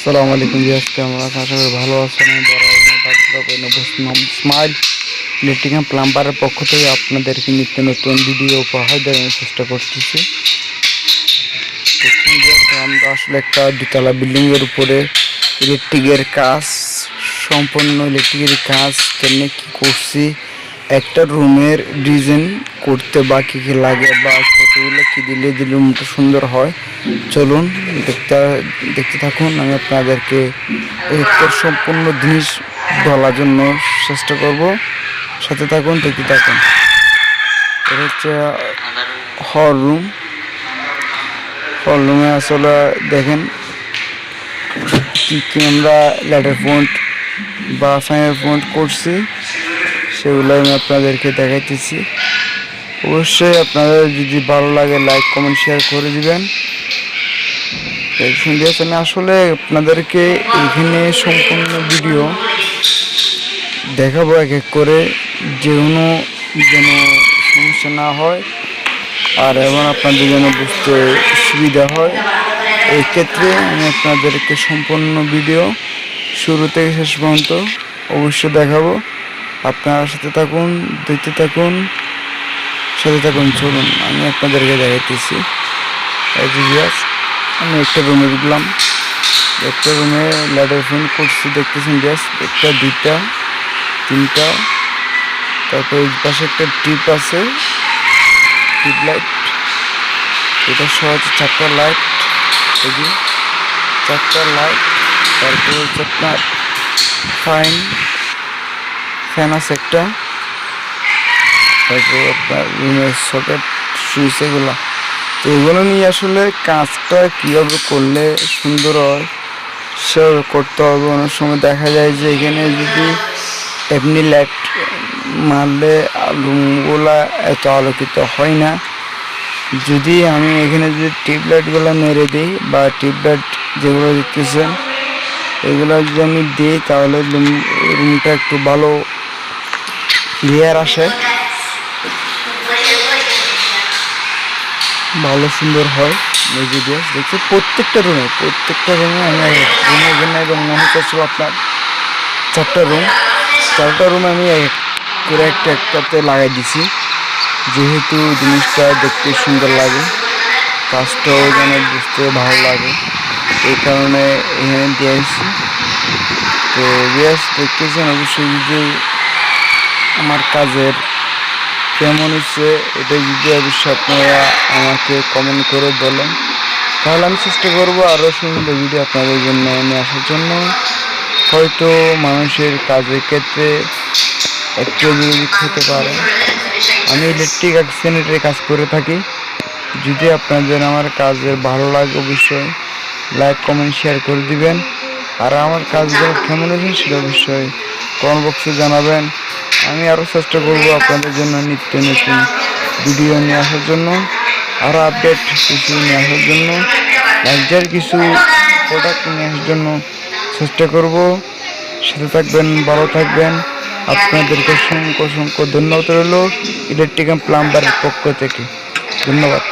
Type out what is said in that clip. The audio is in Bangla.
আসসালামু আলাইকুম জি, আজকে আমরা আশা করি ভালো আছেন। স্মাইল ইলেকট্রিক অ্যান্ড প্লাম্বারের পক্ষ থেকে আপনাদেরকে নিত্য নতুন ভিডিও উপহার দেওয়ার চেষ্টা করতেছি। আমরা আসলে একটা দুতলা বিল্ডিংয়ের উপরে ইলেকট্রিকের কাজ, সম্পূর্ণ ইলেকট্রিকের কাজ কেমনি কী করছি, একটা রুমের ডিজাইন করতে বা কী কী লাগে বা কতগুলো কী দিলে রুমটা সুন্দর হয়, চলুন দেখতে থাকুন। আমি আপনাদেরকে এর সম্পূর্ণ জিনিস বলার জন্য চেষ্টা করব, সাথে থাকুন, দেখতে থাকুন। এটা হচ্ছে হল রুম। হল রুমে আসলে দেখেন কী কী আমরা ল্যাডার পয়েন্ট বা ফ্যানের পয়েন্ট করছি, সেগুলো আমি আপনাদেরকে দেখাইতেছি। অবশ্যই আপনাদের যদি ভালো লাগে লাইক কমেন্ট শেয়ার করে দিবেন। আমি আসলে আপনাদেরকে এখানে সম্পূর্ণ ভিডিও দেখাবো এক এক করে, যেন সমস্যা না হয় আর এবং আপনাদের যেন বুঝতে সুবিধা হয়। এই ক্ষেত্রে আমি আপনাদেরকে সম্পূর্ণ ভিডিও শুরু থেকে শেষ পর্যন্ত অবশ্যই দেখাবো। আপনার সাথে থাকুন, দেখতে থাকুন, সাথে থাকুন। চলুন আমি আপনাদেরকে দেখাইতেছি। আমি একটা রুমে ঢুকলাম। একটা রুমে ল্যাডার ফোন করছি, দেখতেছেন গ্যাস একটা, দুইটা, তিনটা, তারপর এই পাশে একটা টিপ আছে, টিপ লাইট, এটা সহজ চারটা লাইট, এই যে চারটা লাইট। তারপর হচ্ছে আপনার ফ্যান আছে একটা, তারপর আপনার রুমের সকেট, সুইচ, এগুলো। তো এগুলো নিয়ে আসলে কাজটা কীভাবে করলে সুন্দর হয় সেভাবে করতে হবে। অনেক সময় দেখা যায় যে এখানে যদি এমনি লাইট মারলে রুমগুলা এত আলোকিত হয় না। যদি আমি এখানে যদি টিউবলাইটগুলো মেরে দিই বা টিউবলাইট যেগুলো দেখতেছেন এগুলো যদি আমি দিই, তাহলে রুমটা একটু ভালো ক্লিয়ার আসে, ভালো সুন্দর হয়। দেখছি প্রত্যেকটা রুমে আমি রুমের জন্য এবং মনে করছিল আপনার চারটা রুম আমি করে একটাতে লাগাই দিছি, যেহেতু জিনিসটা দেখতে সুন্দর লাগে, কাজটাও যেন বুঝতে ভালো লাগে, এই কারণে এখানে দিয়ে আসছি। তো গ্যাস দেখতেছেন, অবশ্যই যদি আমার কাজের কেমন হচ্ছে এটা যদি অবশ্যই আপনারা আমাকে কমেন্ট করে বলেন, তাহলে আমি চেষ্টা করবো আরও সুন্দর ভিডিও আপনাদের জন্য নিয়ে আসার জন্য। হয়তো মানুষের কাজের ক্ষেত্রে একটু বিরোধী হতে পারে। আমি ইলেকট্রিক আর স্যানিটারি কাজ করে থাকি। যদি আপনাদের আমার কাজের ভালো লাগে অবশ্যই লাইক কমেন্ট শেয়ার করে দিবেন। আর আমার কাজগুলো কেমন হয়েছে সেটা অবশ্যই কমেন্ট বক্সে জানাবেন। আমি আরও চেষ্টা করব আপনাদের জন্য নিত্য নতুন ভিডিও নিয়ে আসার জন্য, আরও আপডেট কিছু নিয়ে আসার জন্য, লাক্সারি কিছু প্রোডাক্ট নিয়ে আসার জন্য চেষ্টা করব। সাথে থাকবেন, ভালো থাকবেন। আপনাদেরকে অসংখ্য ধন্যবাদ রইল ইলেকট্রিক অ্যান্ড প্লাম্বারের পক্ষ থেকে। ধন্যবাদ।